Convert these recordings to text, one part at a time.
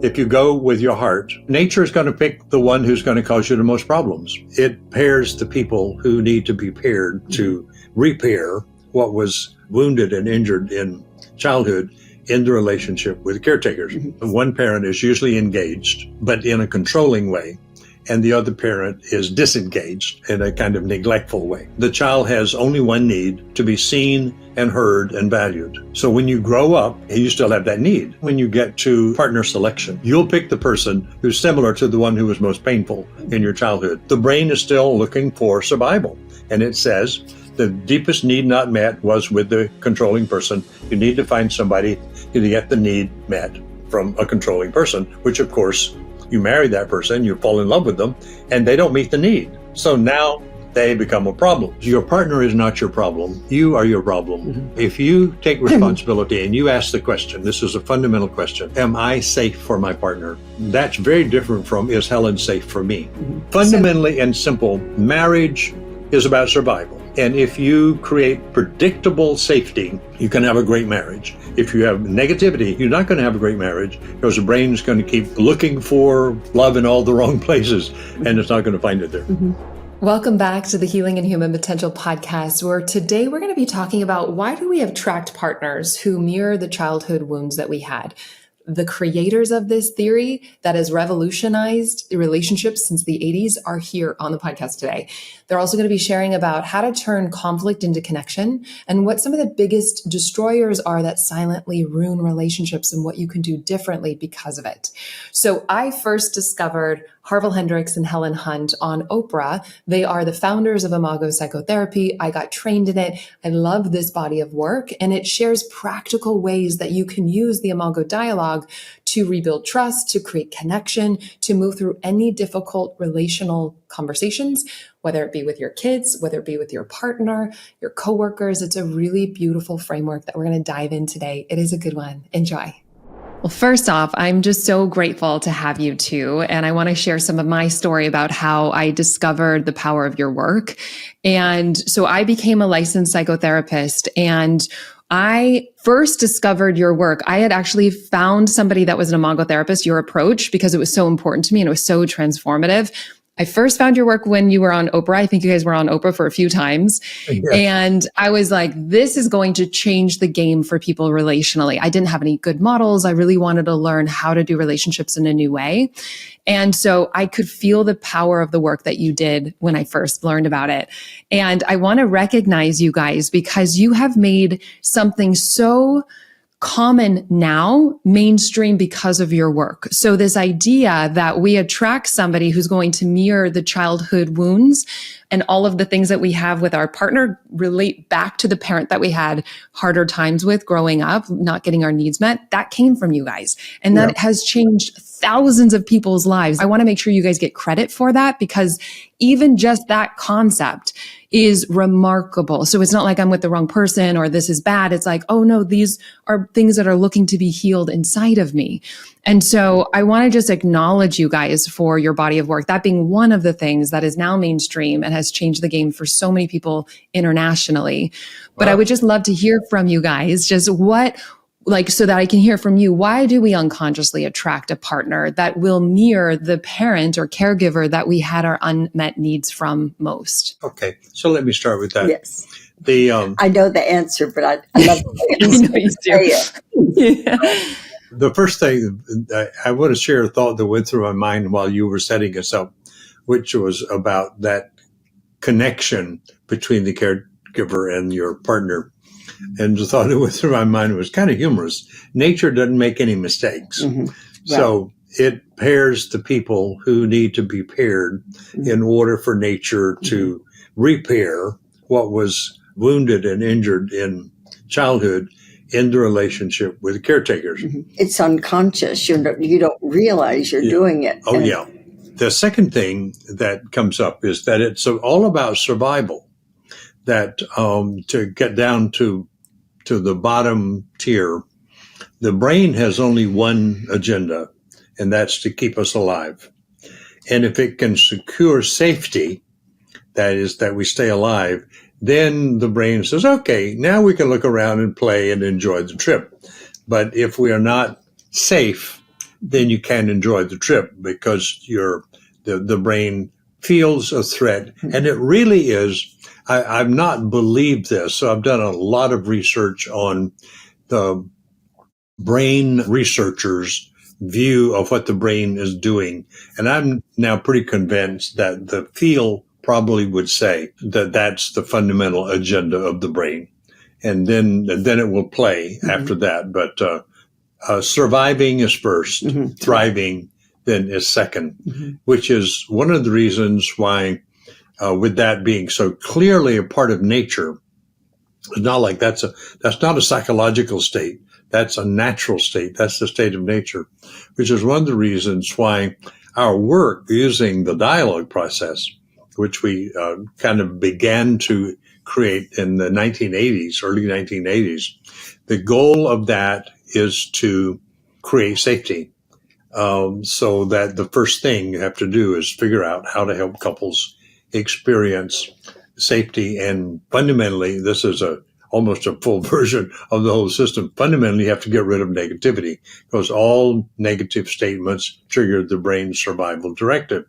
If you go with your heart, nature is going to pick the one who's going to cause you the most problems. It pairs the people who need to be paired to repair what was wounded and injured in childhood in the relationship with caretakers. One parent is usually engaged, but in a controlling way, and the other parent is disengaged in a kind of neglectful way. The child has only one need: to be seen and heard and valued. So when you grow up, you still have that need. When you get to partner selection, you'll pick the person who's similar to the one who was most painful in your childhood. The brain is still looking for survival, and it says the deepest need not met was with the controlling person. You need to find somebody to get the need met from a controlling person, which of course, you marry that person, you fall in love with them, and they don't meet the need. So now they become a problem. Your partner is not your problem. You are your problem. If you take responsibility and you ask the question, this is a fundamental question, am I safe for my partner? That's very different from, is Helen safe for me? Fundamentally and simple, marriage is about survival. And if you create predictable safety, you can have a great marriage. If you have negativity, you're not going to have a great marriage, because the brain's going to keep looking for love in all the wrong places, and it's not going to find it there. Welcome back to the Healing and Human Potential podcast, where today we're going to be talking about why do we attract partners who mirror the childhood wounds that we had. The creators of this theory that has revolutionized relationships since the 80s are here on the podcast today. They're also going to be sharing about how to turn conflict into connection and what some of the biggest destroyers are that silently ruin relationships and what you can do differently because of it. So I first discovered Harville Hendricks and Helen Hunt on Oprah. They are the founders of Imago Psychotherapy. I got trained in it. I love this body of work, and it shares practical ways that you can use the Imago dialogue to rebuild trust, to create connection, to move through any difficult relational conversations, whether it be with your kids, whether it be with your partner, your coworkers. It's a really beautiful framework that we're going to dive in today. It is a good one. Enjoy. Well, first off, I'm just so grateful to have you two. And I want to share some of my story about how I discovered the power of your work. And so I became a licensed psychotherapist, and I first discovered your work. I had actually found somebody that was an Imago therapist, your approach, because it was so important to me and it was so transformative. I first found your work when you were on Oprah. I think you guys were on Oprah for a few times. Yes. And I was like, this is going to change the game for people relationally. I didn't have any good models. I really wanted to learn how to do relationships in a new way. And so I could feel the power of the work that you did when I first learned about it. And I want to recognize you guys because you have made something so common now, mainstream, because of your work. So this idea that we attract somebody who's going to mirror the childhood wounds and all of the things that we have with our partner relate back to the parent that we had harder times with growing up, not getting our needs met, that came from you guys. And that has changed thousands of people's lives. I want to make sure you guys get credit for that, because even just that concept is remarkable. So it's not like I'm with the wrong person or this is bad. It's like, oh no, these are things that are looking to be healed inside of me. And so I want to just acknowledge you guys for your body of work, that being one of the things that is now mainstream and has changed the game for so many people internationally. But I would just love to hear from you guys, just so that I can hear from you, why do we unconsciously attract a partner that will mirror the parent or caregiver that we had our unmet needs from most? Okay, so let me start with that. Yes. I know the answer, but I love the answer. I know you do. Yeah. The first thing, I want to share a thought that went through my mind while you were setting us up, which was about that connection between the caregiver and your partner. And the thought that went through my mind was kind of humorous. Nature doesn't make any mistakes. Mm-hmm. Right. So it pairs the people who need to be paired in order for nature to repair what was wounded and injured in childhood in the relationship with caretakers. It's unconscious. You don't realize you're doing it. Oh, yeah. The second thing that comes up is that it's all about survival. That to get down to the bottom tier, the brain has only one agenda, and that's to keep us alive. And if it can secure safety, that is that we stay alive, then the brain says, okay, now we can look around and play and enjoy the trip. But if we are not safe, then you can't enjoy the trip because the brain feels a threat. And it really is. I've not believed this. So I've done a lot of research on the brain researchers' view of what the brain is doing. And I'm now pretty convinced that the field probably would say that that's the fundamental agenda of the brain. And then it will play after that. But surviving is first, thriving then is second, which is one of the reasons why, with that being so clearly a part of nature, it's not like that's not a psychological state. That's a natural state. That's the state of nature, which is one of the reasons why our work using the dialogue process, which we kind of began to create in the 1980s, early 1980s, the goal of that is to create safety. So that the first thing you have to do is figure out how to help couples experience safety. And fundamentally, this is almost a full version of the whole system. Fundamentally, you have to get rid of negativity because all negative statements trigger the brain's survival directive.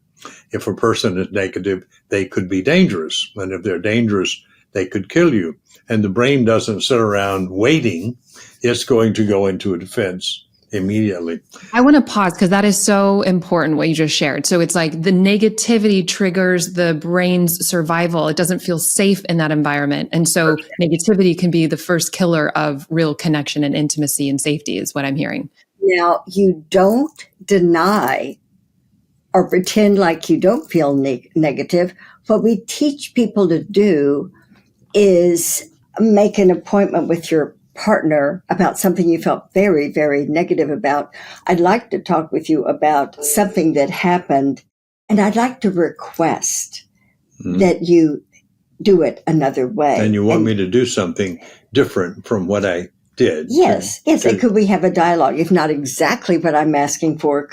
If a person is negative, they could be dangerous. And if they're dangerous, they could kill you. And the brain doesn't sit around waiting. It's going to go into a defense immediately. I want to pause because that is so important what you just shared. So it's like the negativity triggers the brain's survival. It doesn't feel safe in that environment. And so negativity can be the first killer of real connection and intimacy and safety is what I'm hearing. Now, you don't deny or pretend like you don't feel negative. What we teach people to do is make an appointment with your partner about something you felt very, very negative about. I'd like to talk with you about something that happened, and I'd like to request that you do it another way. And you want me to do something different from what I did. Yes. And could we have a dialogue? If not exactly what I'm asking for,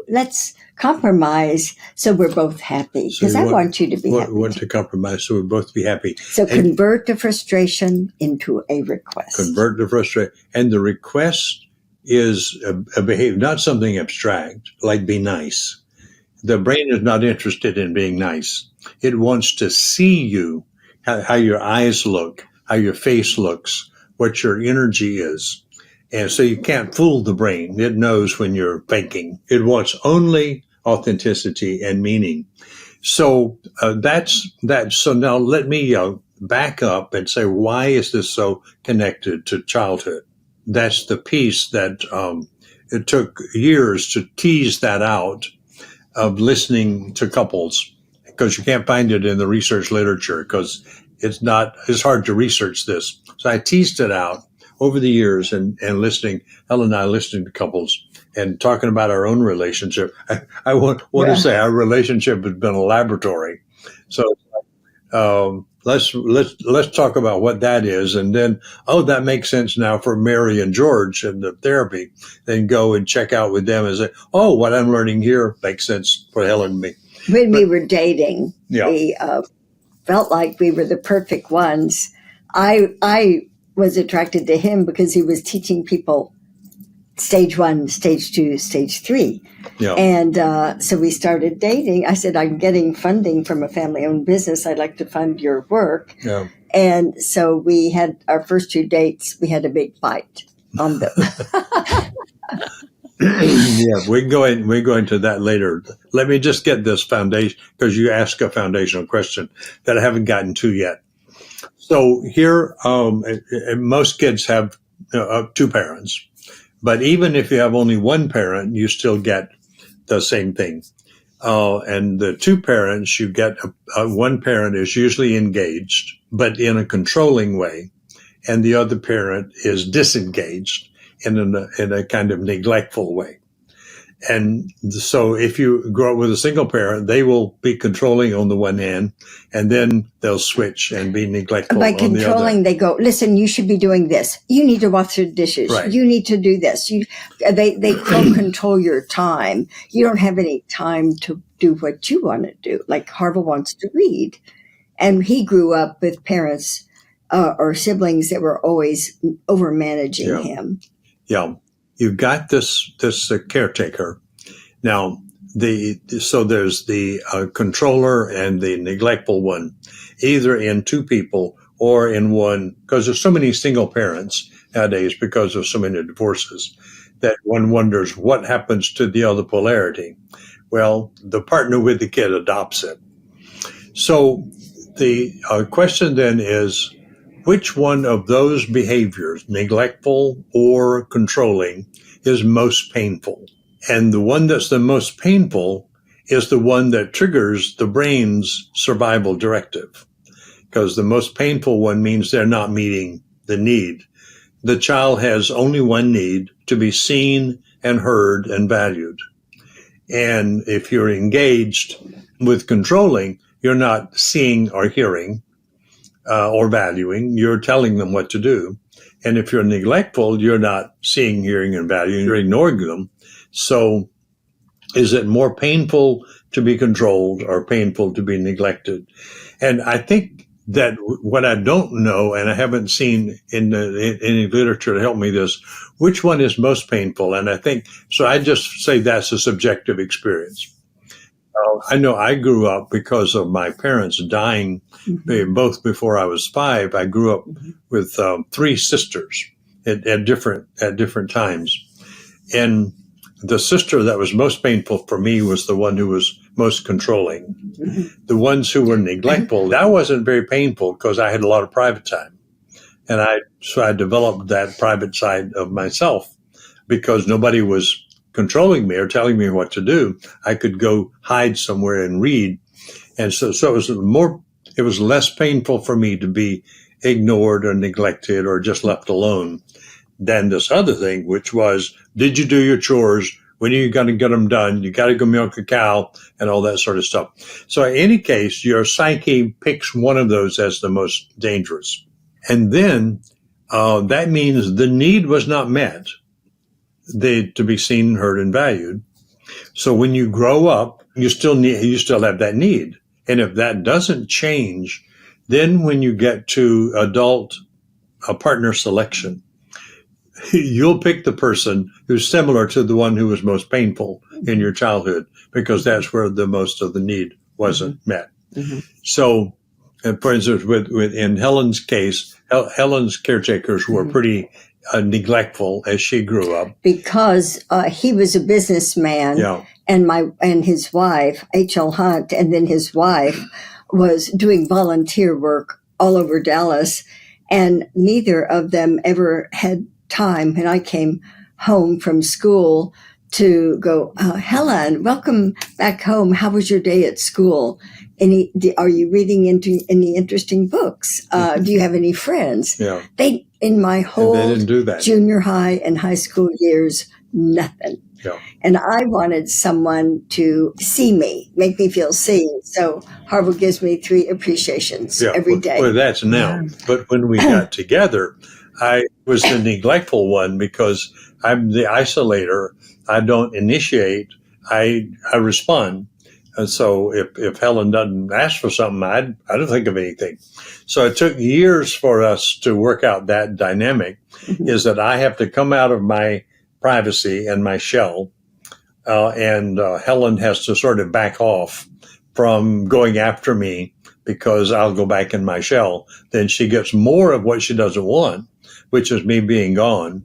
let's compromise so we're both happy. Because I want you to be happy. Want to compromise so we'll both be happy. So convert the frustration into a request. Convert the frustration. And the request is a behavior, not something abstract, like be nice. The brain is not interested in being nice. It wants to see you, how your eyes look, how your face looks, what your energy is. And so you can't fool the brain. It knows when you're faking. It wants only authenticity and meaning. So that's that. So now let me back up and say, why is this so connected to childhood? That's the piece that it took years to tease that out of listening to couples, because you can't find it in the research literature because it's hard to research this. So I teased it out over the years and listening, Helen and I listening to couples and talking about our own relationship. I want to say our relationship has been a laboratory. So let's talk about what that is. And then, that makes sense now for Mary and George and the therapy. Then go and check out with them and say, what I'm learning here makes sense for Helen and me. When we were dating, we felt like we were the perfect ones. I was attracted to him because he was teaching people stage 1, stage 2, stage 3. Yeah. And so we started dating. I said, I'm getting funding from a family-owned business. I'd like to fund your work. Yeah. And so we had our first 2 dates. We had a big fight on them. Yeah, we can go into that later. Let me just get this foundation, because you asked a foundational question that I haven't gotten to yet. So here, most kids have 2 parents, but even if you have only 1 parent, you still get the same thing. And the 2 parents, you get one parent is usually engaged, but in a controlling way, and the other parent is disengaged in a kind of neglectful way. And so if you grow up with a single parent, they will be controlling on the one hand, and then they'll switch and be neglectful on the other. By controlling, they go, listen, you should be doing this. You need to wash your dishes. Right. You need to do this. They control your time. You don't have any time to do what you want to do. Like Harville wants to read. And he grew up with parents or siblings that were always over-managing him. Yeah. you've got this caretaker. Now, so there's the controller and the neglectful one, either in two people or in one, because there's so many single parents nowadays because of so many divorces that one wonders what happens to the other polarity. Well, the partner with the kid adopts it. So the question then is, which one of those behaviors, neglectful or controlling, is most painful? And the one that's the most painful is the one that triggers the brain's survival directive, because the most painful one means they're not meeting the need. The child has only one need: to be seen and heard and valued. And if you're engaged with controlling, you're not seeing or hearing or valuing. You're telling them what to do. And if you're neglectful, you're not seeing, hearing, and valuing. You're ignoring them. So is it more painful to be controlled or painful to be neglected? And I think that what I don't know, and I haven't seen in any literature to help me this, which one is most painful? And I think, so I just say that's a subjective experience. I know I grew up because of my parents dying, both before I was 5. I grew up with 3 sisters at different times. And the sister that was most painful for me was the one who was most controlling. The ones who were neglectful, that wasn't very painful because I had a lot of private time. And so I developed that private side of myself because nobody was controlling me or telling me what to do. I could go hide somewhere and read. And so it was less painful for me to be ignored or neglected or just left alone than this other thing, which was, did you do your chores? When are you going to get them done? You got to go milk a cow and all that sort of stuff. So in any case, your psyche picks one of those as the most dangerous. And then that means the need was not met, to be seen, heard, and valued. So when you grow up, you still have that need. And if that doesn't change, then when you get to adult partner selection, you'll pick the person who's similar to the one who was most painful in your childhood, because that's where the most of the need wasn't met. So, for instance, in Helen's case, Helen's caretakers were pretty neglectful as she grew up, because he was a businessman, and his wife, H.L. Hunt, and then his wife was doing volunteer work all over Dallas, and neither of them ever had time when I came home from school to go, Helen, welcome back home. How was your day at school? Are you reading into any interesting books? Do you have any friends? Yeah. In my whole they didn't do that. Junior high and high school years, nothing. Yeah. And I wanted someone to see me, make me feel seen. So Harville gives me 3 appreciations every day. Well, that's now. But when we got together, I was the neglectful one because I'm the isolator. I don't initiate. I respond. And so if Helen doesn't ask for something, I don't think of anything. So it took years for us to work out that dynamic, is that I have to come out of my privacy and my shell, and Helen has to sort of back off from going after me because I'll go back in my shell. Then she gets more of what she doesn't want, which is me being gone,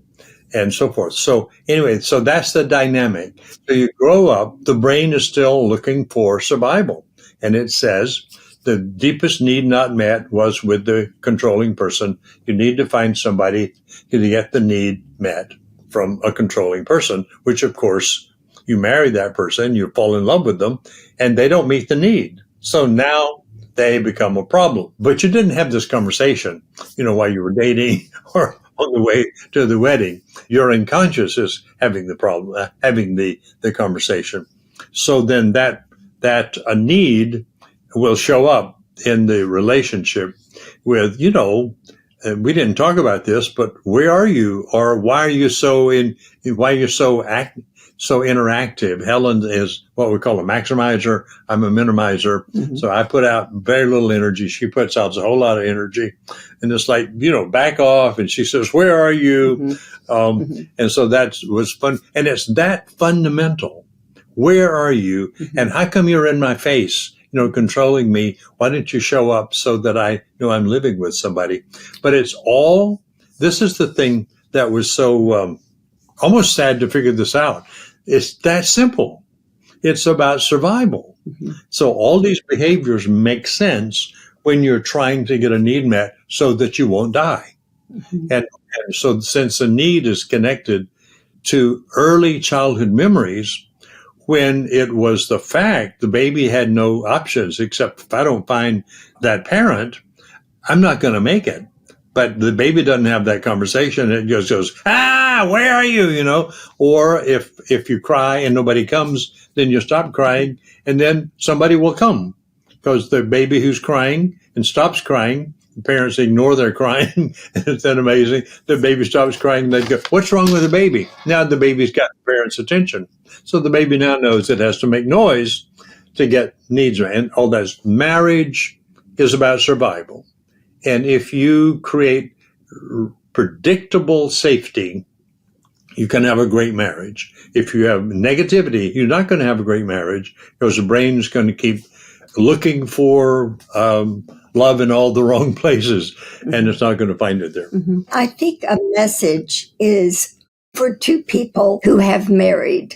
and so forth. So anyway, so that's the dynamic. So you grow up, the brain is still looking for survival. And it says the deepest need not met was with the controlling person. You need to find somebody to get the need met from a controlling person, which of course you marry that person, you fall in love with them, and they don't meet the need. So now they become a problem. But you didn't have this conversation, while you were dating or on the way to the wedding. Your unconscious is having the problem, having the conversation. So then that a need will show up in the relationship with, we didn't talk about this, but where are you? Or why are you so so interactive. Helen is what we call a maximizer. I'm a minimizer. So I put out very little energy. She puts out a whole lot of energy. And it's like, back off. And she says, where are you? And so that was fun. And it's that fundamental. Where are you? And how come you're in my face, controlling me? Why don't you show up so that I know I'm living with somebody? But this is the thing that was so almost sad to figure this out. It's that simple. It's about survival. So all these behaviors make sense when you're trying to get a need met so that you won't die. And so since the need is connected to early childhood memories, when it was the fact the baby had no options except if I don't find that parent, I'm not going to make it. But the baby doesn't have that conversation. It just goes, where are you, Or if you cry and nobody comes, then you stop crying and then somebody will come. Because the baby who's crying and stops crying, the parents ignore their crying. It's that amazing. The baby stops crying and they go, what's wrong with the baby? Now the baby's got the parents' attention. So the baby now knows it has to make noise to get needs met. And all that marriage is about survival. And if you create predictable safety, you can have a great marriage. If you have negativity, you're not going to have a great marriage because the brain's going to keep looking for love in all the wrong places, and it's not going to find it there. I think a message is for two people who have married,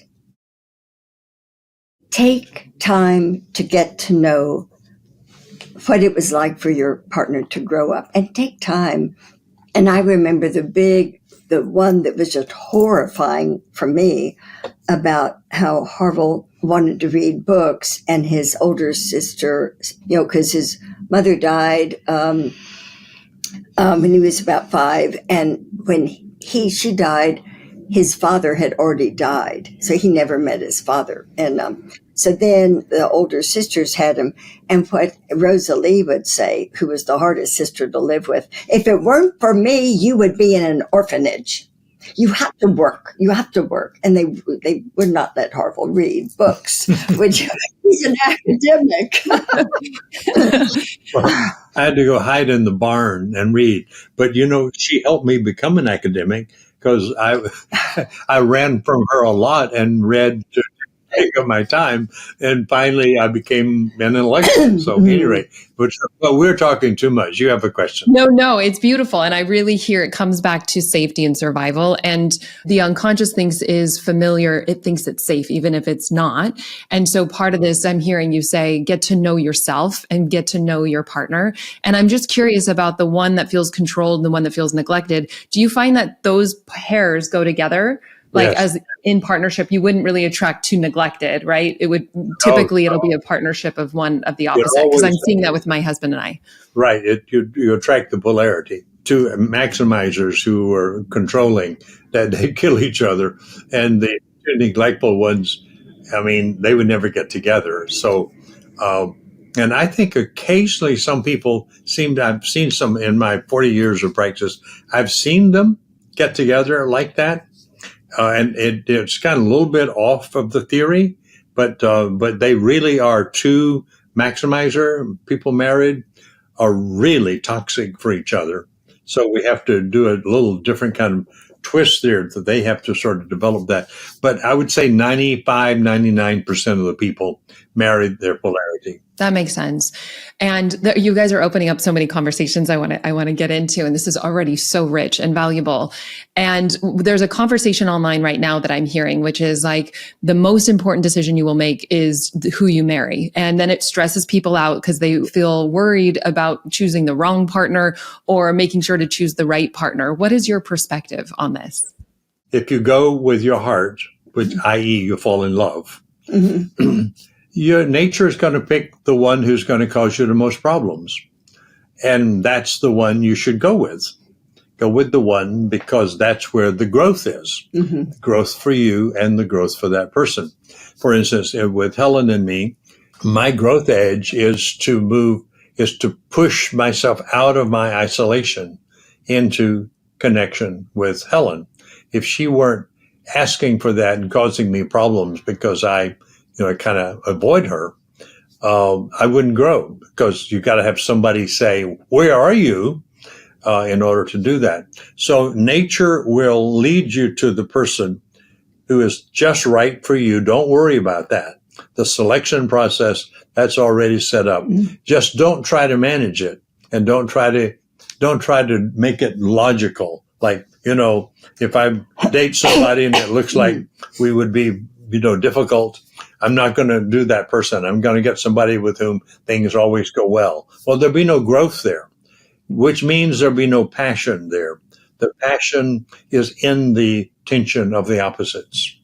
take time to get to know what it was like for your partner to grow up and take time. And I remember the one that was just horrifying for me about how Harville wanted to read books and his older sister, because his mother died when he was about 5. And when she died, his father had already died. So he never met his father. And so then the older sisters had him. And what Rosalie would say, who was the hardest sister to live with, if it weren't for me, you would be in an orphanage. You have to work. You have to work. And they would not let Harville read books, which he's an academic. Well, I had to go hide in the barn and read. But, she helped me become an academic because I ran from her a lot and read to take up my time. And finally, I became an intellectual. So anyway, but we're talking too much. You have a question. No, it's beautiful. And I really hear it comes back to safety and survival. And the unconscious thinks is familiar. It thinks it's safe, even if it's not. And so part of this, I'm hearing you say, get to know yourself and get to know your partner. And I'm just curious about the one that feels controlled and the one that feels neglected. Do you find that those pairs go together? Like Yes. as in partnership, you wouldn't really attract two neglected, right? It would typically it'll be a partnership of one of the opposite because I'm seeing that with my husband and I. Right. You attract the polarity. Two maximizers who are controlling that they kill each other, and the two neglectful ones, they would never get together. So, and I think occasionally some people I've seen some in my 40 years of practice, I've seen them get together like that. And it's kind of a little bit off of the theory, but they really are two maximizer people married are really toxic for each other. So we have to do a little different kind of twist there that they have to sort of develop that. But I would say 99% of the people married their polarity. That makes sense. And you guys are opening up so many conversations I want to get into, and this is already so rich and valuable. And there's a conversation online right now that I'm hearing, which is like the most important decision you will make is who you marry. And then it stresses people out because they feel worried about choosing the wrong partner or making sure to choose the right partner. What is your perspective on this? If you go with your heart, which i.e. you fall in love, your nature is going to pick the one who's going to cause you the most problems. And that's the one you should go with. Go with the one because that's where the growth is. Growth for you and the growth for that person. For instance, with Helen and me, my growth edge is to push myself out of my isolation into connection with Helen. If she weren't asking for that and causing me problems because I kind of avoid her, I wouldn't grow, because you got to have somebody say, where are you? In order to do that. So nature will lead you to the person who is just right for you. Don't worry about that. The selection process, that's already set up. Just don't try to manage it, and don't try to make it logical. Like, if I date somebody and it looks like we would be, difficult, I'm not going to do that person. I'm going to get somebody with whom things always go well. Well, there'll be no growth there, which means there'll be no passion there. The passion is in the tension of the opposites.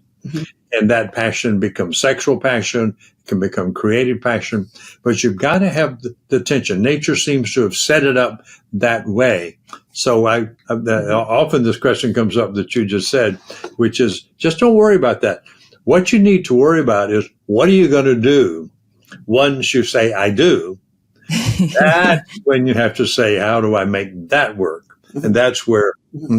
And that passion becomes sexual passion, it can become creative passion, but you've got to have the tension. Nature seems to have set it up that way. So often this question comes up that you just said, which is, just don't worry about that. What you need to worry about is, what are you going to do once you say, I do? That's when you have to say, how do I make that work? And that's where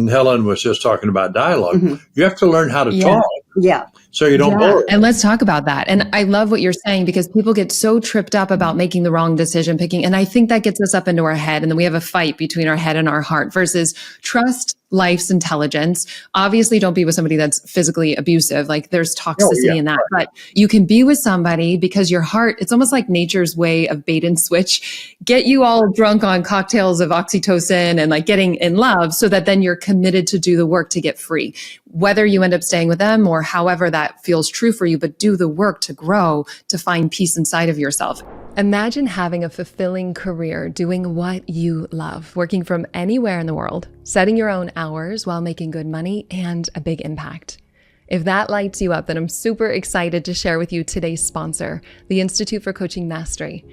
Helen was just talking about dialogue. You have to learn how to talk. Yeah. So you don't bore. And let's talk about that. And I love what you're saying, because people get so tripped up about making the wrong decision picking. And I think that gets us up into our head. And then we have a fight between our head and our heart versus trust life's intelligence. Obviously, don't be with somebody that's physically abusive. Like, there's toxicity in that, but you can be with somebody because your heart, it's almost like nature's way of bait and switch, get you all drunk on cocktails of oxytocin and like getting in love, so that then you're committed to do the work to get free, whether you end up staying with them or however that feels true for you, but do the work to grow, to find peace inside of yourself. Imagine having a fulfilling career doing what you love, working from anywhere in the world, setting your own hours while making good money and a big impact. If that lights you up, then I'm super excited to share with you today's sponsor, the Institute for Coaching Mastery.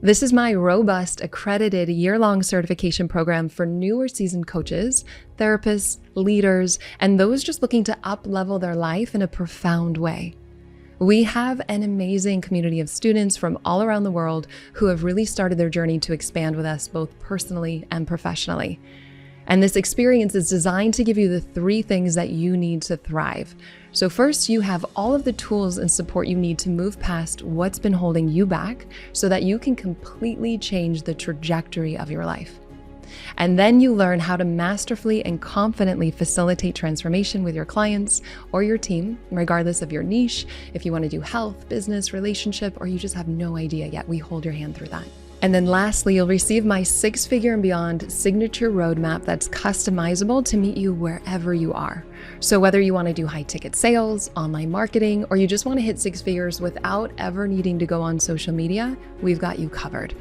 This is my robust, accredited year-long certification program for newer seasoned coaches, therapists, leaders, and those just looking to up-level their life in a profound way. We have an amazing community of students from all around the world who have really started their journey to expand with us both personally and professionally. And this experience is designed to give you the 3 things that you need to thrive. So first, you have all of the tools and support you need to move past what's been holding you back so that you can completely change the trajectory of your life. And then you learn how to masterfully and confidently facilitate transformation with your clients or your team, regardless of your niche. If you want to do health, business, relationship, or you just have no idea yet, we hold your hand through that. And then lastly, you'll receive my 6-figure and beyond signature roadmap that's customizable to meet you wherever you are. So whether you want to do high ticket sales, online marketing, or you just want to hit 6 figures without ever needing to go on social media, we've got you covered.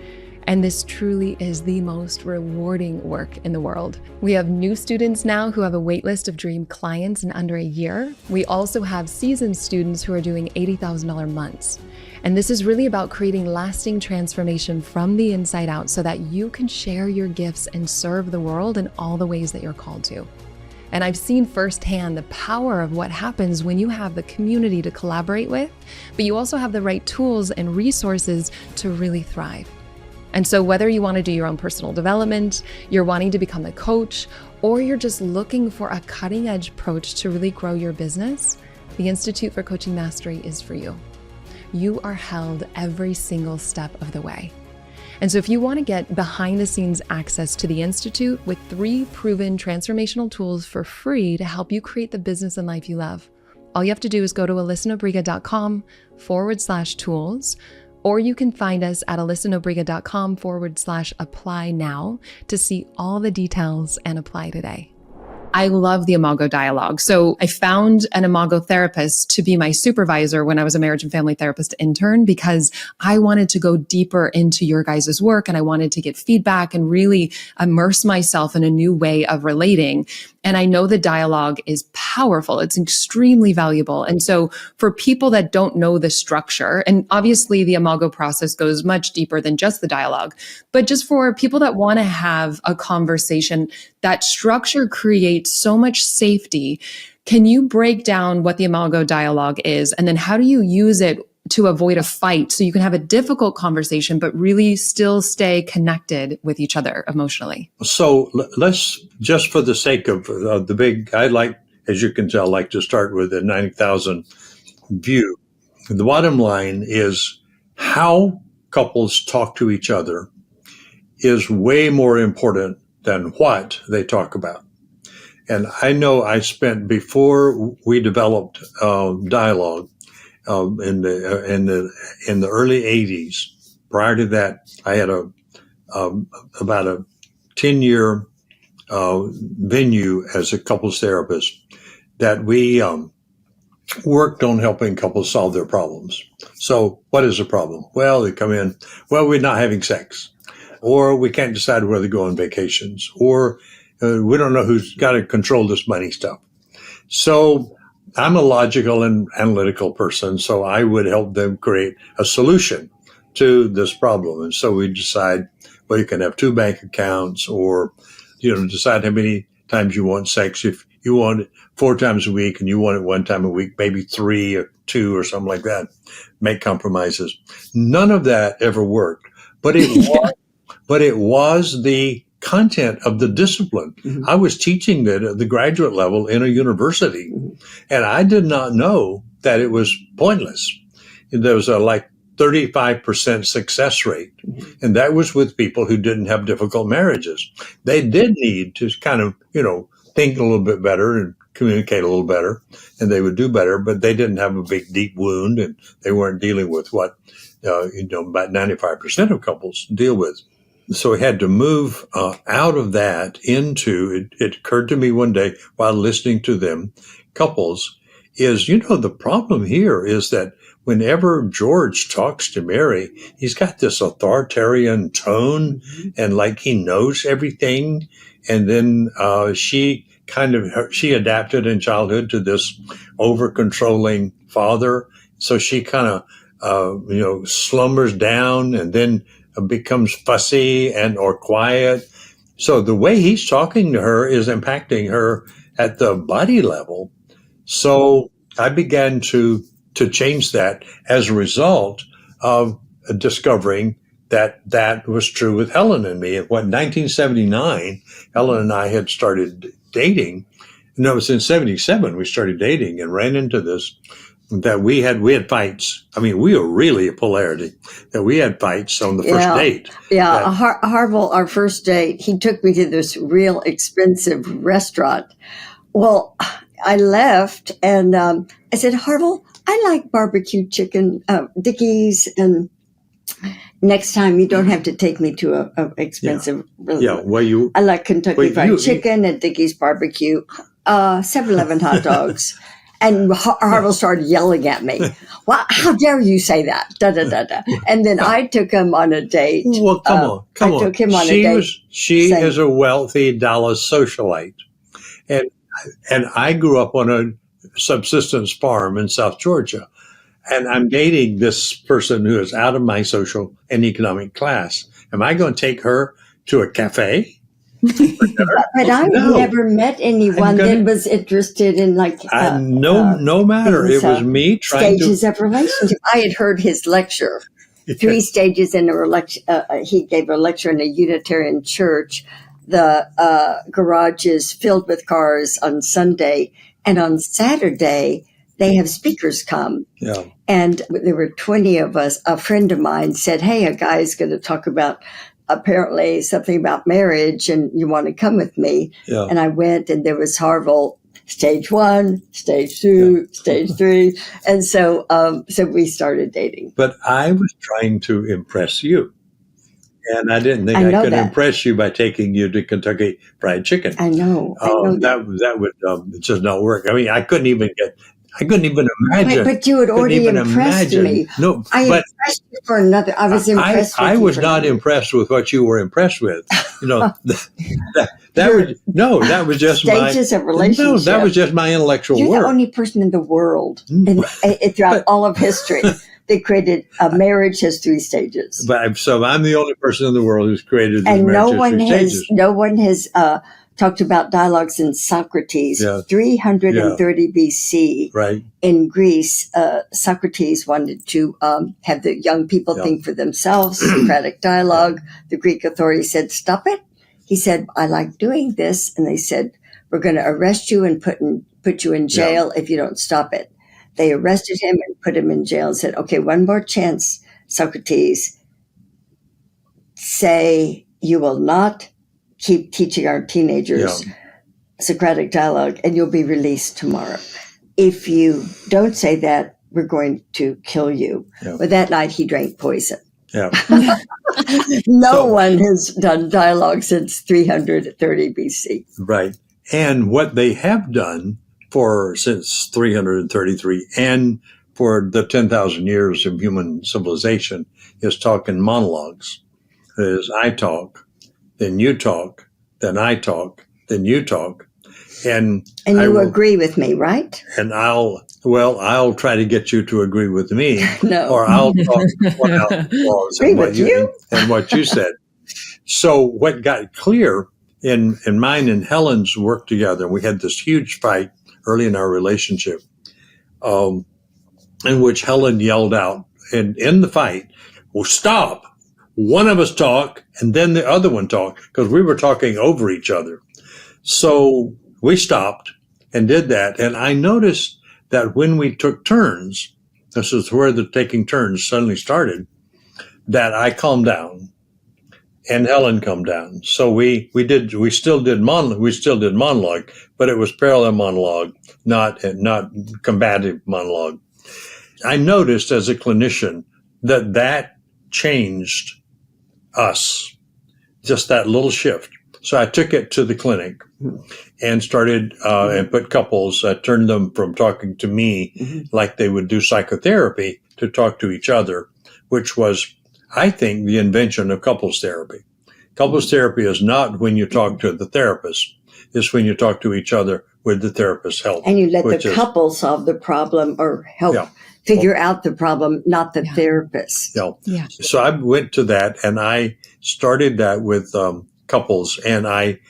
And this truly is the most rewarding work in the world. We have new students now who have a waitlist of dream clients in under a year. We also have seasoned students who are doing $80,000 months. And this is really about creating lasting transformation from the inside out so that you can share your gifts and serve the world in all the ways that you're called to. And I've seen firsthand the power of what happens when you have the community to collaborate with, but you also have the right tools and resources to really thrive. And so whether you want to do your own personal development, you're wanting to become a coach, or you're just looking for a cutting edge approach to really grow your business, the Institute for Coaching Mastery is for you. You are held every single step of the way. And so if you want to get behind the scenes access to the Institute with 3 proven transformational tools for free to help you create the business and life you love, all you have to do is go to alyssanobriga.com/tools, or you can find us at alyssanobriga.com/apply now to see all the details and apply today. I love the Imago dialogue. So I found an Imago therapist to be my supervisor when I was a marriage and family therapist intern, because I wanted to go deeper into your guys' work and I wanted to get feedback and really immerse myself in a new way of relating. And I know the dialogue is powerful. It's extremely valuable. And so for people that don't know the structure, and obviously the Imago process goes much deeper than just the dialogue, but just for people that want to have a conversation, that structure creates so much safety. Can you break down what the Imago dialogue is? And then how do you use it to avoid a fight so you can have a difficult conversation, but really still stay connected with each other emotionally? So let's, just for the sake of the big, I'd like as you can tell, like to start with a 90,000 view. The bottom line is how couples talk to each other is way more important than what they talk about. And I know I spent, before we developed dialogue in the early 80s. Prior to that, I had about a 10-year venue as a couples therapist that we worked on helping couples solve their problems. So what is the problem? Well, they come in, well, we're not having sex, or we can't decide whether to go on vacations, or we don't know who's got to control this money stuff. So I'm a logical and analytical person, so I would help them create a solution to this problem. And so we decide, well, you can have 2 bank accounts, or, decide how many times you want sex. If you want it 4 times a week and you want it 1 time a week, maybe 3 or 2 or something like that. Make compromises. None of that ever worked, but it was the content of the discipline. Mm-hmm. I was teaching that at the graduate level in a university, and I did not know that it was pointless. There was a 35% success rate, and that was with people who didn't have difficult marriages. They did need to kind of, think a little bit better and communicate a little better, and they would do better, but they didn't have a big, deep wound, and they weren't dealing with what, about 95% of couples deal with. So we had to move out of that into, it occurred to me one day while listening to them, couples, is, the problem here is that whenever George talks to Mary, he's got this authoritarian tone and like he knows everything. And then she adapted in childhood to this over-controlling father. So she kind of, slumbers down and then becomes fussy or quiet. So the way he's talking to her is impacting her at the body level. So I began to change that as a result of discovering that was true with Helen and me. In 1979, Helen and I had started dating. No, it was in 77 we started dating and ran into this, that we had fights. I mean, we were really a polarity, that we had fights on the first date. Yeah, Harville, our first date, he took me to this real expensive restaurant. Well, I left and I said, Harville, I like barbecue chicken, Dickie's, and next time you don't have to take me to a expensive. I like Kentucky Fried Chicken and Dickie's barbecue, 7-Eleven hot dogs. And Harville started yelling at me. Well, how dare you say that? Da, da, da, da. And then I took him on a date. Well, come on. I took him on a date. She is a wealthy Dallas socialite. And I grew up on a subsistence farm in South Georgia. And I'm dating this person who is out of my social and economic class. Am I going to take her to a cafe? But I've never met anyone that was interested in no matter. It was me trying stages of relationship. I had heard his lecture, 3 stages in a lecture. He gave a lecture in a Unitarian church. The garage is filled with cars on Sunday, and on Saturday they have speakers come. Yeah. And there were 20 of us. A friend of mine said, "Hey, a guy's going to talk about apparently something about marriage, and you want to come with me?" Yeah. And I went, and there was Harville, stage 1, stage 2, stage 3. And so we started dating. But I was trying to impress you. And I didn't think I could impress you by taking you to Kentucky Fried Chicken. I know. That would just not work. I mean, I couldn't even imagine. But you had already impressed me. No, I impressed you for another. I was impressed. I was not impressed with what you were impressed with. That was just stages of relationship. No, that was just my intellectual work. You're the only person in the world throughout all of history that created a marriage has 3 stages. So I'm the only person in the world who's created. And no one has talked about dialogues in Socrates, 330 BC. Right. In Greece, Socrates wanted to have the young people think for themselves, Socratic dialogue. The Greek authorities said, "Stop it." He said, "I like doing this." And they said, we're going to arrest you and put you in jail if you don't stop it. They arrested him and put him in jail and said, okay, one more chance, Socrates. Say you will not keep teaching our teenagers Socratic dialogue and you'll be released tomorrow. If you don't say that, we're going to kill you. Yeah. But that night he drank poison. Yeah. No one has done dialogue since 330 BC. Right. And what they have done since 333 and for the 10,000 years of human civilization is talk in monologues. That is, I talk, then you talk, then I talk, then you talk. And you agree with me, right? And I'll try to get you to agree with me. No. Or I'll talk and what you said. So what got clear in mine and Helen's work together, we had this huge fight early in our relationship, in which Helen yelled out, and in the fight, well, stop. One of us talk, and then the other one talk, because we were talking over each other. So we stopped and did that. And I noticed that when we took turns, this is where the taking turns suddenly started, that I calmed down and Helen calmed down. So we still did monologue, but it was parallel monologue, not combative monologue. I noticed as a clinician that changed us, just that little shift. So I took it to the clinic and started and put couples, turned them from talking to me like they would do psychotherapy to talk to each other, which was, I think, the invention of couples therapy. Couples therapy is not when you talk to the therapist. It's when you talk to each other with the therapist's help. And you let the couple solve the problem or help figure out the problem, not the therapist. Yeah. So I went to that and I started that with couples, and I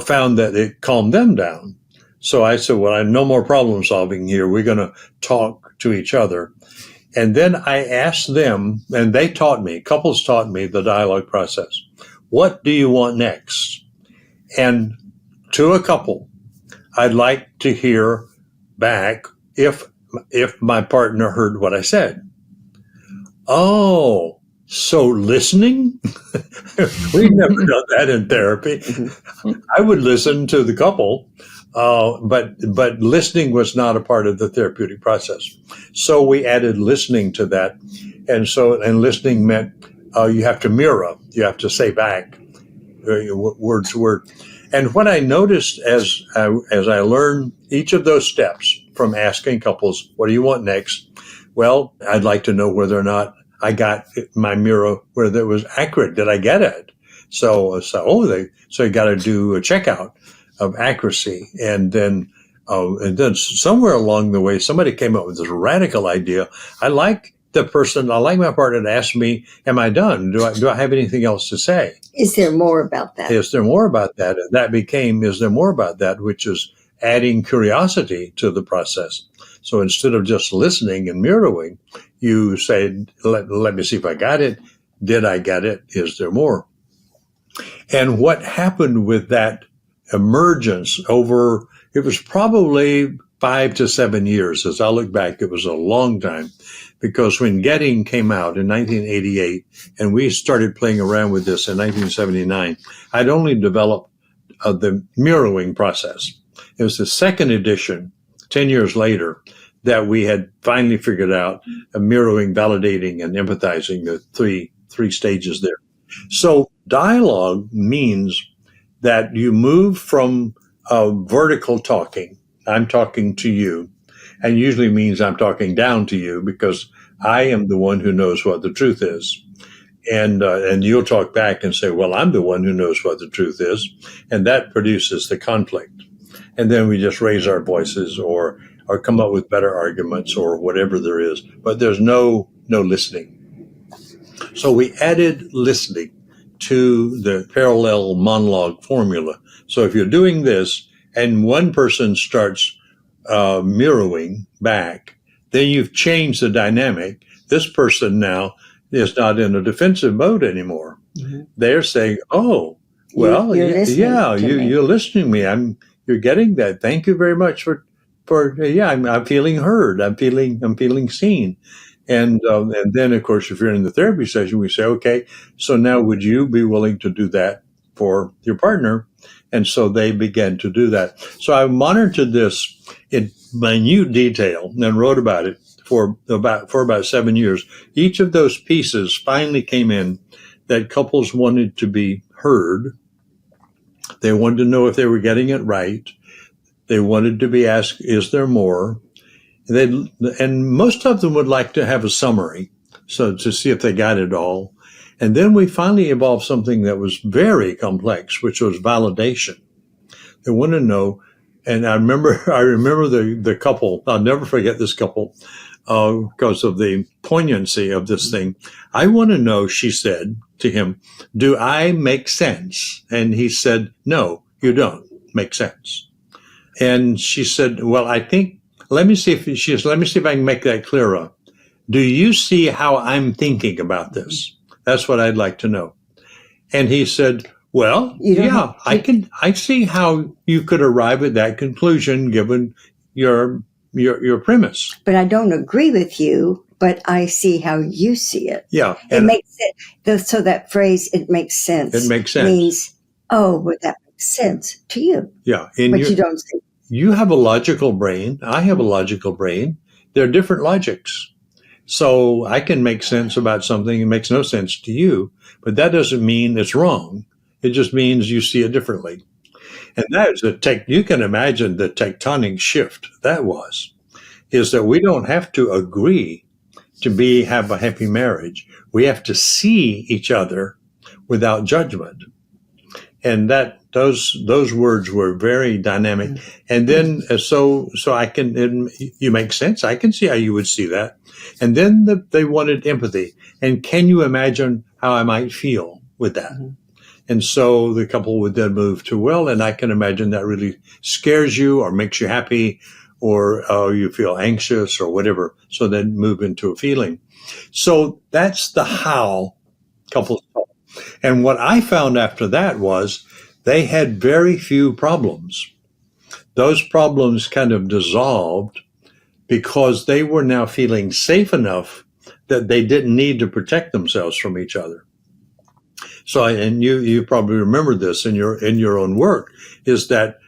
found that it calmed them down. So I said, well, no more problem solving here. We're going to talk to each other. And then I asked them, and they taught me, couples taught me the dialogue process. What do you want next? And to a couple, I'd like to hear back if my partner heard what I said. Oh, so listening? We've never done that in therapy. I would listen to the couple, but listening was not a part of the therapeutic process. So we added listening to that. And listening meant you have to mirror, you have to say back word to word. And what I noticed as I learned each of those steps from asking couples, what do you want next? Well, I'd like to know whether or not I got my mirror, whether it was accurate. Did I get it? So you got to do a checkout of accuracy. And then somewhere along the way, somebody came up with this radical idea. I like my partner to ask me, am I done? Do I have anything else to say? Is there more about that? Is there more about that? And that became, is there more about that, which is adding curiosity to the process. So instead of just listening and mirroring, you say, let me see if I got it. Did I get it? Is there more? And what happened with that emergence it was probably 5 to 7 years. As I look back, it was a long time, because when Getting came out in 1988 and we started playing around with this in 1979, I'd only developed the mirroring process. It was the second edition, 10 years later, that we had finally figured out mirroring, validating, and empathizing, the three stages there. So dialogue means that you move from vertical talking, I'm talking to you, and usually means I'm talking down to you because I am the one who knows what the truth is. And you'll talk back and say, well, I'm the one who knows what the truth is. And that produces the conflict. And then we just raise our voices or come up with better arguments or whatever there is. But there's no listening. So we added listening to the parallel monologue formula. So if you're doing this and one person starts mirroring back, then you've changed the dynamic. This person now is not in a defensive mode anymore. Mm-hmm. They're saying, oh, well, you're listening to me. You're listening to me. you're getting that. Thank you very much for yeah, I'm feeling heard. I'm feeling seen. And then, of course, if you're in the therapy session, we say, okay, so now would you be willing to do that for your partner? And so they began to do that. So I monitored this in minute detail and wrote about it for about 7 years. Each of those pieces finally came in that couples wanted to be heard. They wanted to know if they were getting it right. They wanted to be asked, is there more? And most of them would like to have a summary, so to see if they got it all. And then we finally evolved something that was very complex, which was validation. They want to know, and I remember the couple. I'll never forget this couple because of the poignancy of this thing. I want to know, she said to him, do I make sense? And he said, no, you don't make sense. And she said, well, I think, let me see if I can make that clearer. Do you see how I'm thinking about this? That's what I'd like to know. And he said, well, yeah, I see how you could arrive at that conclusion given your premise. But I don't agree with you, but I see how you see it. Yeah. It makes sense. So that phrase, it makes sense. It makes sense. Means, oh, well, that makes sense to you. Yeah. But you don't see. You have a logical brain. I have a logical brain. They're different logics. So I can make sense about something that makes no sense to you, but that doesn't mean it's wrong. It just means you see it differently. And that is you can imagine the tectonic shift that is that we don't have to agree to have a happy marriage. We have to see each other without judgment. And those words were very dynamic. And then, so you make sense. I can see how you would see that. And then they wanted empathy. And can you imagine how I might feel with that? Mm-hmm. And so the couple would then move to, well, and I can imagine that really scares you or makes you happy or you feel anxious or whatever. So then move into a feeling. So that's the how couples talk. And what I found after that was they had very few problems. Those problems kind of dissolved because they were now feeling safe enough that they didn't need to protect themselves from each other. So, and you probably remember this in your own work, is that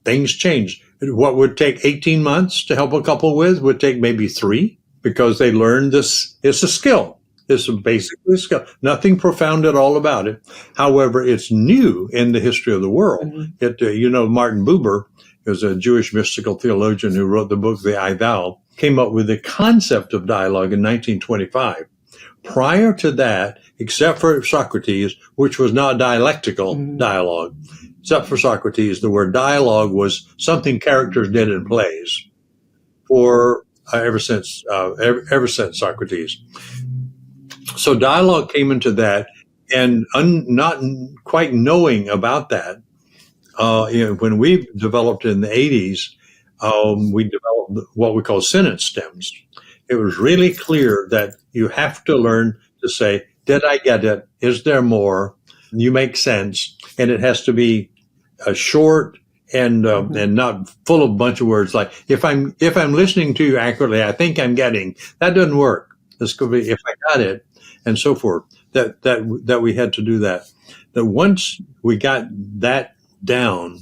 things change. What would take 18 months to help a couple with would take maybe 3 because they learned this. It's a skill. It's basically a skill. Nothing profound at all about it. However, it's new in the history of the world. Mm-hmm. Martin Buber is a Jewish mystical theologian who wrote the book, The I Thou, came up with the concept of dialogue in 1925. Prior to that, except for Socrates, which was not dialectical dialogue, except for Socrates, the word dialogue was something characters did in plays for ever since Socrates. So dialogue came into that, and not quite knowing about that, when we developed in the 80s, we developed what we call sentence stems. It was really clear that you have to learn to say, did I get it? Is there more? You make sense. And it has to be short and not full of a bunch of words. Like if I'm listening to you accurately, I think I'm getting. That doesn't work. This could be if I got it, and so forth. That we had to do that. That once we got that down,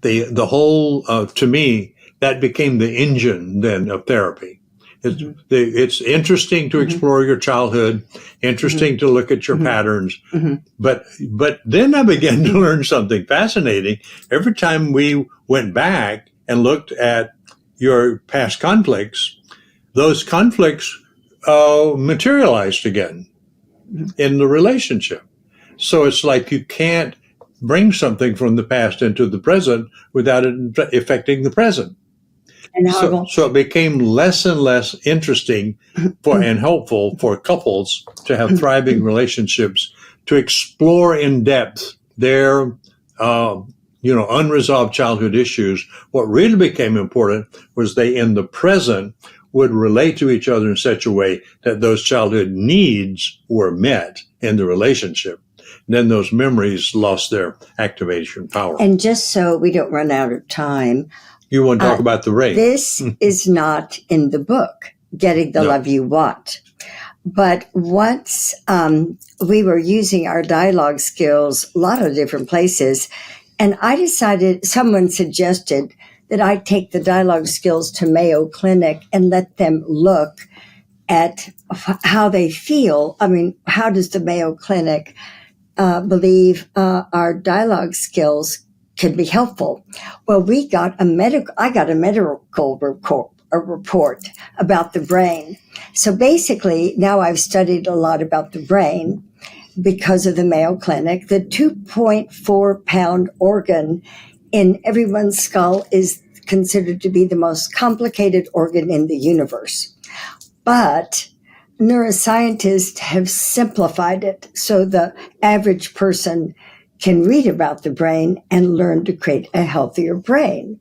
the whole to me that became the engine then of therapy. It's interesting to explore your childhood, interesting to look at your patterns, but then I began to learn something fascinating. Every time we went back and looked at your past conflicts, those conflicts materialized again in the relationship. So it's like you can't bring something from the past into the present without it affecting the present. So it became less and less interesting and helpful for couples to have thriving relationships, to explore in depth their unresolved childhood issues. What really became important was they, in the present, would relate to each other in such a way that those childhood needs were met in the relationship. then those memories lost their activation power. And just so we don't run out of time, You want to talk about the brain? this is not in the book, Getting the No. Love You Want. But once we were using our dialogue skills a lot of different places, and I decided, someone suggested that I take the dialogue skills to Mayo Clinic and let them look at how they feel. I mean, how does the Mayo Clinic believe our dialogue skills can be helpful? Well, I got a medical report about the brain. So basically, now I've studied a lot about the brain because of the Mayo Clinic. The 2.4 pound organ in everyone's skull is considered to be the most complicated organ in the universe. But neuroscientists have simplified it so the average person can read about the brain and learn to create a healthier brain.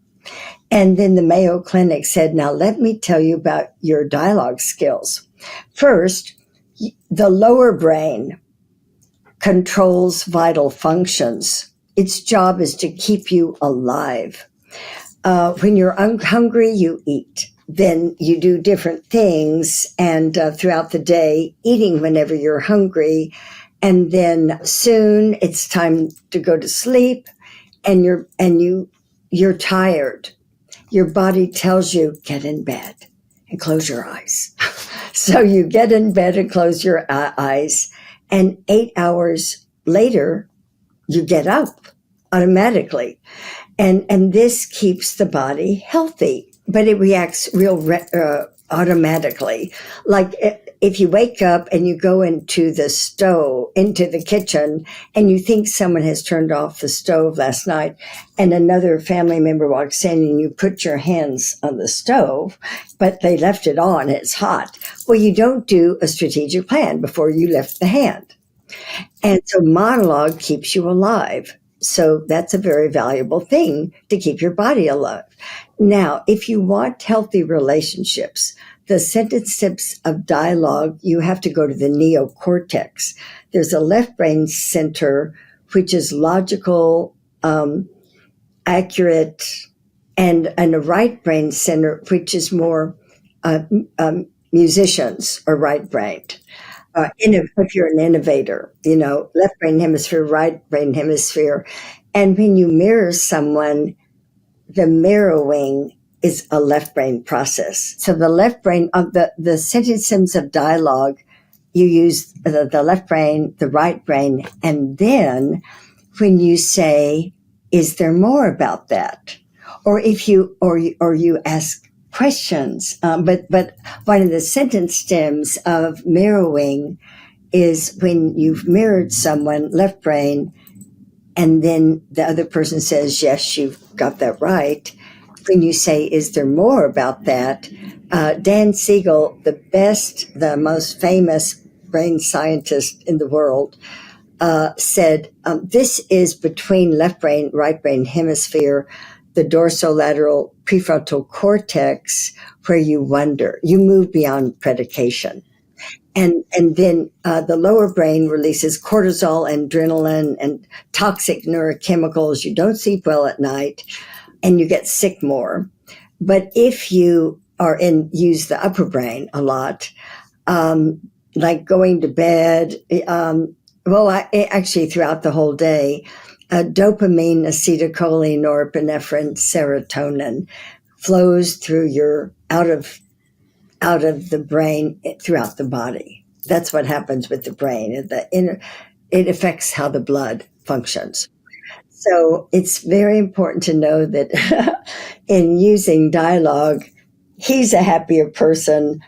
And then the Mayo Clinic said, now let me tell you about your dialogue skills. First, the lower brain controls vital functions. Its job is to keep you alive. When you're hungry, you eat. Then you do different things, and throughout the day, eating whenever you're hungry. And then soon it's time to go to sleep, and you're tired. Your body tells you, get in bed and close your eyes. So you get in bed and close your eyes, and 8 hours later, you get up automatically. And this keeps the body healthy, but it reacts automatically. Like if you wake up and you go into the kitchen, and you think someone has turned off the stove last night, and another family member walks in and you put your hands on the stove, but they left it on, it's hot. Well, you don't do a strategic plan before you lift the hand. And so monologue keeps you alive. So that's a very valuable thing to keep your body alive. Now, if you want healthy relationships, the sentence tips of dialogue, you have to go to the neocortex. There's a left brain center, which is logical, accurate, and a right brain center, which is more musicians or right-brained. If you're an innovator, left brain hemisphere, right brain hemisphere. And when you mirror someone, the mirroring is a left brain process. So the left brain of the sentences of dialogue, you use the left brain, the right brain, and then when you say, is there more about that? Or if you ask questions, but one of the sentence stems of mirroring is when you've mirrored someone, left brain, and then the other person says, yes, you've got that right. When you say, is there more about that? Dan Siegel, the most famous brain scientist in the world, said, this is between left brain, right brain hemisphere, the dorsolateral prefrontal cortex, where you wonder, you move beyond predication. And then the lower brain releases cortisol and adrenaline and toxic neurochemicals. You don't sleep well at night, and you get sick more. But if you use the upper brain a lot, like going to bed, actually throughout the whole day, dopamine, acetylcholine, norepinephrine, serotonin flows through out of the brain throughout the body. That's what happens with the brain. It affects how the blood functions. So it's very important to know that in using dialogue, he's a happier person,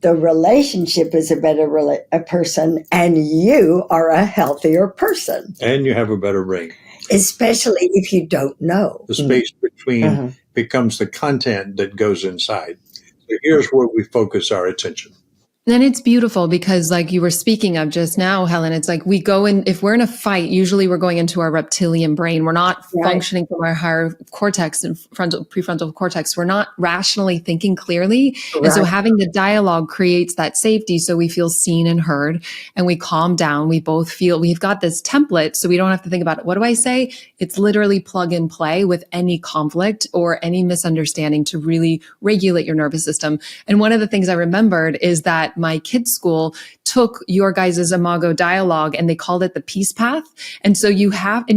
the relationship is a better person, and you are a healthier person. And you have a better brain. Especially if you don't know. The space between becomes the content that goes inside. So here's where we focus our attention. And it's beautiful because like you were speaking of just now, Helen, it's like we go in, if we're in a fight, usually we're going into our reptilian brain. We're not functioning from our higher cortex and prefrontal cortex. We're not rationally thinking clearly. Right. And so having the dialogue creates that safety. So we feel seen and heard and we calm down. We both feel we've got this template. So we don't have to think about it. What do I say? It's literally plug and play with any conflict or any misunderstanding to really regulate your nervous system. And one of the things I remembered is that my kids' school took your guys' Imago dialogue and they called it the peace path. And so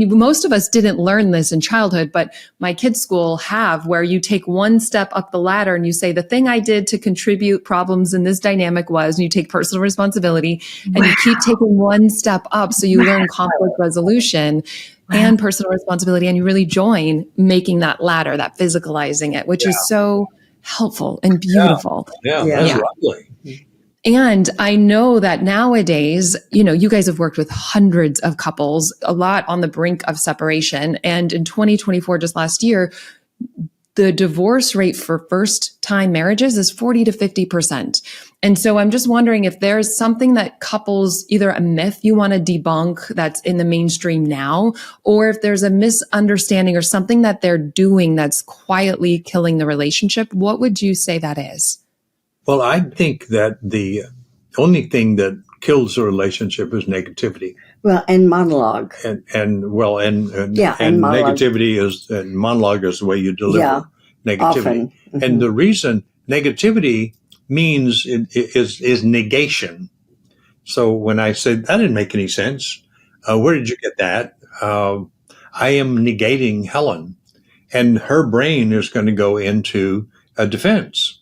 most of us didn't learn this in childhood, but my kids' school have where you take one step up the ladder and you say, the thing I did to contribute problems in this dynamic was, and you take personal responsibility and you keep taking one step up. So you learn conflict resolution and personal responsibility, and you really join making that ladder, that physicalizing it, which is so helpful and beautiful. Yeah. That's lovely. And I know that nowadays, you guys have worked with hundreds of couples, a lot on the brink of separation. And in 2024, just last year, the divorce rate for first-time marriages is 40 to 50%. And so I'm just wondering if there's something that couples, either a myth you want to debunk that's in the mainstream now, or if there's a misunderstanding or something that they're doing that's quietly killing the relationship, what would you say that is? Well, I think that the only thing that kills a relationship is negativity. Well, and monologue. And monologue. And monologue is the way you deliver negativity. Often. Mm-hmm. And the reason negativity means is negation. So when I said that didn't make any sense, where did you get that? I am negating Helen, and her brain is going to go into a defense.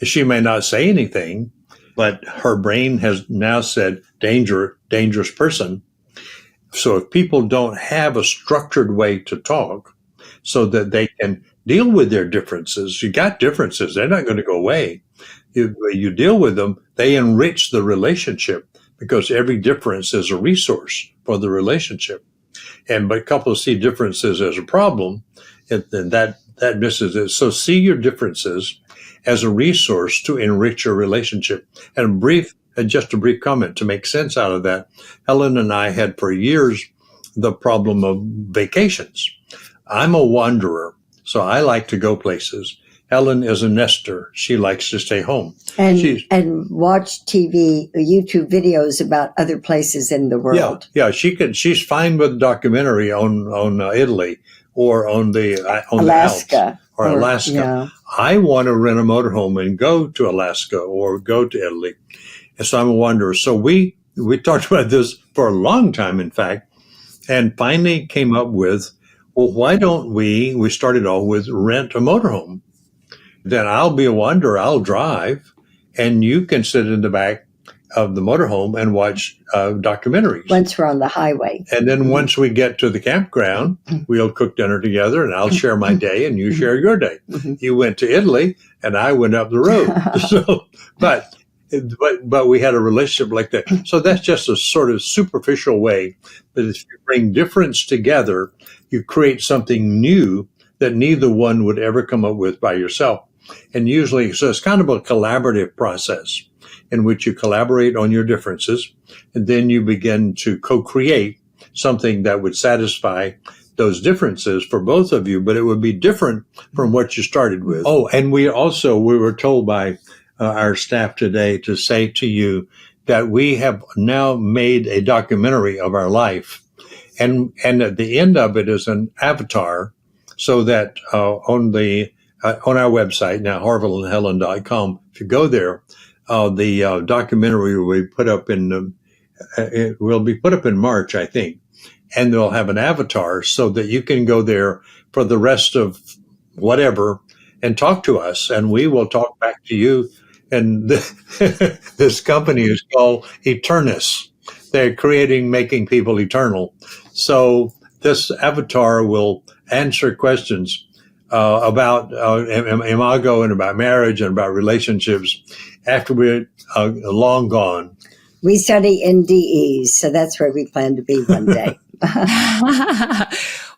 She may not say anything, but her brain has now said dangerous person. So if people don't have a structured way to talk so that they can deal with their differences, you got differences, they're not going to go away. You deal with them, they enrich the relationship because every difference is a resource for the relationship. But couples see differences as a problem, and that misses it. So see your differences as a resource to enrich your relationship. And just a brief comment to make sense out of that. Helen and I had for years the problem of vacations. I'm a wanderer, so I like to go places. Helen is a nester. She likes to stay home. And watch TV, YouTube videos about other places in the world. Yeah. She's fine with a documentary on Italy or on Alaska. Alaska. Yeah. I want to rent a motorhome and go to Alaska or go to Italy. And so I'm a wanderer. So we talked about this for a long time, in fact, and finally came up with, well, why don't we started off with rent a motorhome. Then I'll be a wanderer, I'll drive, and you can sit in the back of the motorhome and watch documentaries. Once we're on the highway. And then once we get to the campground, we'll cook dinner together and I'll share my day and you share your day. You went to Italy and I went up the road. But we had a relationship like that. So that's just a sort of superficial way. But if you bring difference together, you create something new that neither one would ever come up with by yourself. And usually, so it's kind of a collaborative process in which you collaborate on your differences, and then you begin to co-create something that would satisfy those differences for both of you, but it would be different from what you started with. Oh, and we were told by our staff today to say to you that we have now made a documentary of our life, and at the end of it is an avatar, so that on our website now, harvillandhelen.com, if you go there, the documentary will be put up in March, I think, and they'll have an avatar so that you can go there for the rest of whatever and talk to us, and we will talk back to you. And this company is called Eternus. They're making people eternal. So this avatar will answer questions about Imago and about marriage and about relationships after we're long gone. We study NDEs, so that's where we plan to be one day.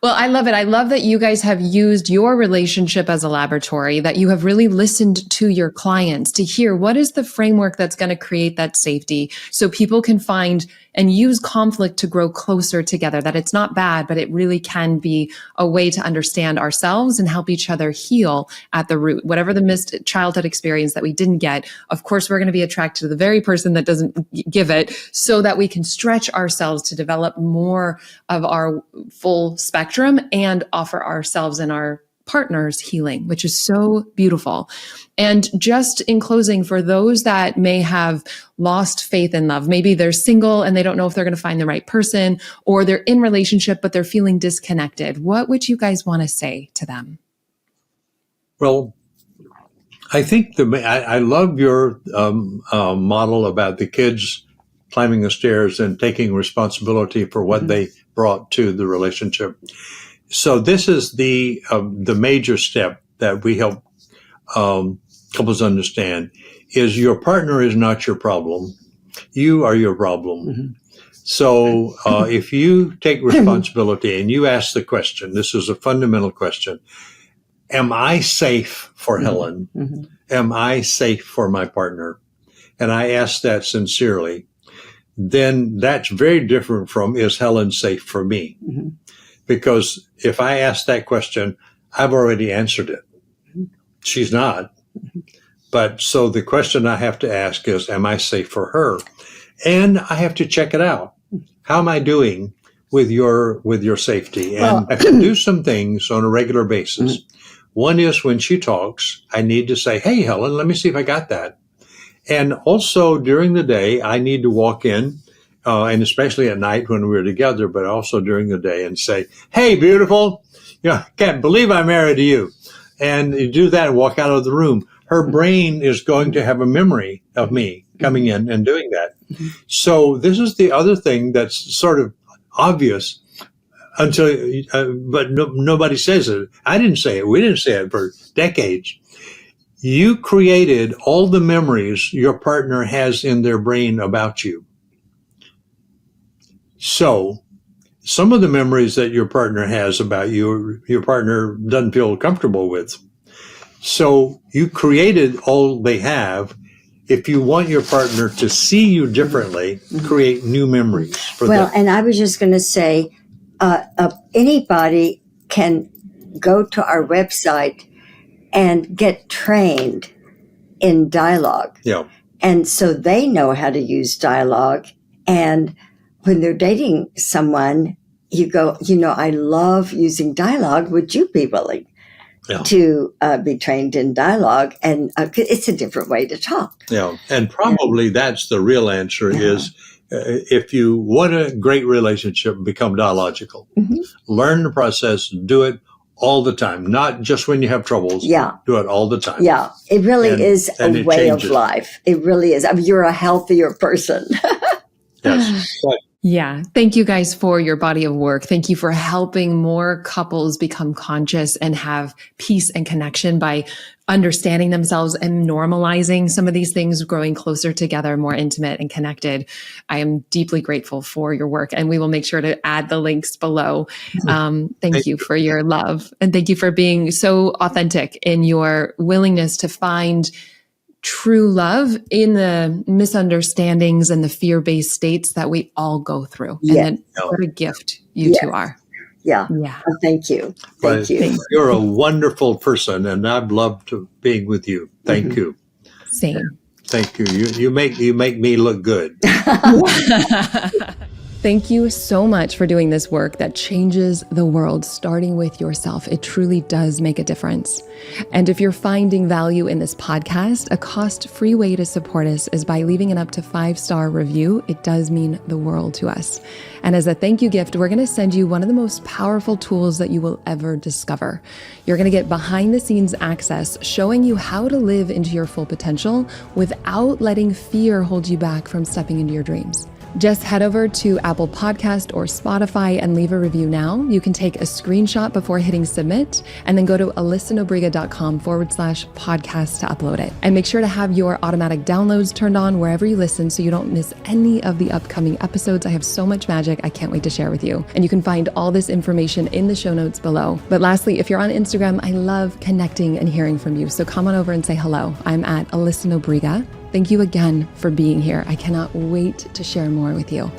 Well, I love it. I love that you guys have used your relationship as a laboratory, that you have really listened to your clients to hear what is the framework that's going to create that safety so people can find and use conflict to grow closer together, that it's not bad, but it really can be a way to understand ourselves and help each other heal at the root. Whatever the missed childhood experience that we didn't get, of course, we're going to be attracted to the very person that doesn't give it so that we can stretch ourselves to develop more of our full spectrum and offer ourselves and our partners healing, which is so beautiful. And just in closing, for those that may have lost faith in love, maybe they're single and they don't know if they're going to find the right person, or they're in relationship, but they're feeling disconnected. What would you guys want to say to them? Well, I think I love your model about the kids climbing the stairs and taking responsibility for what they brought to the relationship. So this is the major step that we help couples understand is your partner is not your problem. You are your problem. Mm-hmm. So if you take responsibility and you ask the question, this is a fundamental question, am I safe for Helen? Mm-hmm. Am I safe for my partner? And I ask that sincerely. Then that's very different from, is Helen safe for me? Mm-hmm. Because if I ask that question, I've already answered it. She's not. But so the question I have to ask is, am I safe for her? And I have to check it out. How am I doing with your safety? And I can do some things on a regular basis. One is when she talks, I need to say, hey, Helen, let me see if I got that. And also during the day, I need to walk in, and especially at night when we're together, but also during the day and say, hey, beautiful, can't believe I'm married to you. And you do that and walk out of the room. Her brain is going to have a memory of me coming in and doing that. Mm-hmm. So this is the other thing that's sort of obvious until, but nobody says it. I didn't say it. We didn't say it for decades. You created all the memories your partner has in their brain about you. So some of the memories that your partner has about you, your partner doesn't feel comfortable with. So you created all they have. If you want your partner to see you differently, create new memories for them. Well, and I was just going to say, anybody can go to our website and get trained in dialogue. Yeah. And so they know how to use dialogue. And when they're dating someone, you go, I love using dialogue. Would you be willing to be trained in dialogue? And it's a different way to talk. Yeah. And probably that's the real answer is if you want a great relationship, become dialogical. Mm-hmm. Learn the process, do it all the time, not just when you have troubles. Yeah. Do it all the time. Yeah. It really is a way of life. It really is. I mean, you're a healthier person. Yes. Yeah. Thank you guys for your body of work. Thank you for helping more couples become conscious and have peace and connection by understanding themselves and normalizing some of these things, growing closer together, more intimate and connected. I am deeply grateful for your work, and we will make sure to add the links below. Thank you for your love, and thank you for being so authentic in your willingness to find true love in the misunderstandings and the fear-based states that we all go through. Yeah. And what a gift you two are. Yeah. Oh, thank you. Thank you. You're a wonderful person, and I've loved being with you. Thank you. Same. Thank you. You make me look good. Thank you so much for doing this work that changes the world, starting with yourself. It truly does make a difference. And if you're finding value in this podcast, a cost-free way to support us is by leaving an up to 5-star review. It does mean the world to us. And as a thank you gift, we're going to send you one of the most powerful tools that you will ever discover. You're going to get behind the scenes access showing you how to live into your full potential without letting fear hold you back from stepping into your dreams. Just head over to Apple Podcast or Spotify and leave a review now. You can take a screenshot before hitting submit and then go to alyssanobriga.com/podcast to upload it. And make sure to have your automatic downloads turned on wherever you listen so you don't miss any of the upcoming episodes. I have so much magic I can't wait to share with you. And you can find all this information in the show notes below. But lastly, if you're on Instagram, I love connecting and hearing from you. So come on over and say hello. I'm at Alyssa Nobriga. Thank you again for being here. I cannot wait to share more with you.